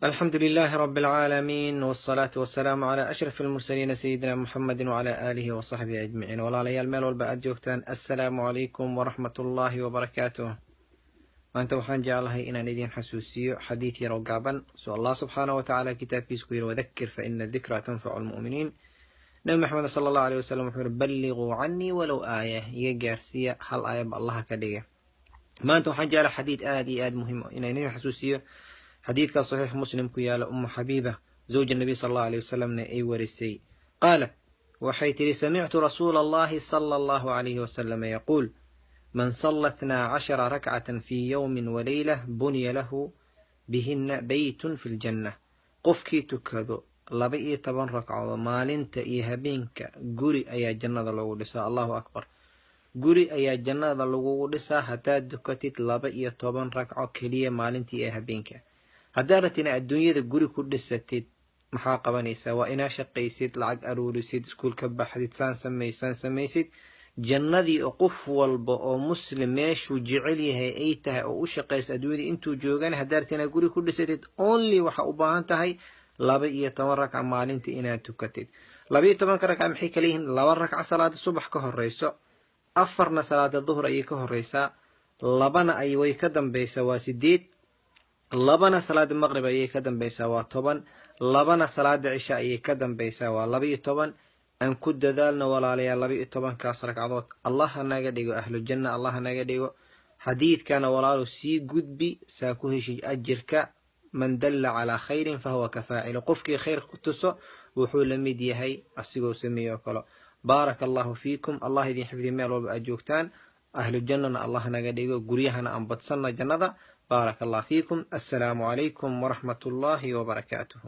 الحمد لله رب العالمين، والصلاة والسلام على أشرف المرسلين سيدنا محمد وعلى آله وصحبه أجمعين. walaalyaal meel walba aad joogtaan, assalaamu calaykum waraxmatullaahi wabarakaatuh. maanta waxaan jeclahay inaan idin xasuusiyo xadiid yar oo gaaban. Allah subxaanahu watacaala kitaabkiisa ku yidhi wadakir fa ina dikra tanfacu lmu'miniin. nabi maxamed sala allahu alayh wasalam wuxuu yidhi balliquu canii walow aaya, iga gaarsiiya hal aayaba allaha ka dhiga. maanta waxaan jeclahay xadiid aad iyo aad muhiim inaan idin xasuusiyo. حديث صحيح مسلم كيالا أم حبيبة زوج النبي صلى الله عليه وسلم أي ورثي قالت وحيث سمعت رسول الله صلى الله عليه وسلم يقول من صلى 12 ركعة في يوم وليلة بني له بهن بيت في الجنة. قفكي تكذو لبئي 10 ركعة مالنت إيهابينك قري أي جنة لو لسا. الله أكبر. قري أي جنة لو لسا حتى دكتت لبئي 10 ركعة كلية مالنت إيهابينك. haddaad rabtid inaad adduunyada guri ku dhisatid maxaa qabanaysaa? waa inaa shaqaysid, lacag aruurisid, iskuul ka baxdid, saan samaysid. jannadii oo qof walba oo muslim meeshuu jecel yahay ay tahay oo u shaqaysa adduunyada intuu joogana, haddaad rabtid inaad guri ku dhisatid only waxaa u baahan tahay 12 ragca maalintii inaad tukatid. 12 ragca maxay kala yihiin? 2 ragca salaada subax ka horeyso, 4na salaada duhur ayay ka horeysaa, 2na ay way ka dambaysaa waa 8, 2na salaada maqrib ayay ka dambaysaa waa 10, 2na salaada cisha ayay ka dambaysaa waa 12. aan ku dadaalno walaalayaal 12kaas ragcadood allah naga dhigo ahlu janna, allah naga dhigo. xadiidkana walaalo sii gudbi saa ku heshay ajirka. man dalla calaa khayrin fahuwa kafaacil. qofkii khayr ku tuso wuxuu la mid yahay asigoo sameeyo kale. baaraka allahu fiikum. allah idin xifdiyo meel walba aad joogtaan. ahlu jannana allah naga dhigo, guryahana aan badsanna jannada. بارك الله فيكم. السلام عليكم ورحمة الله وبركاته.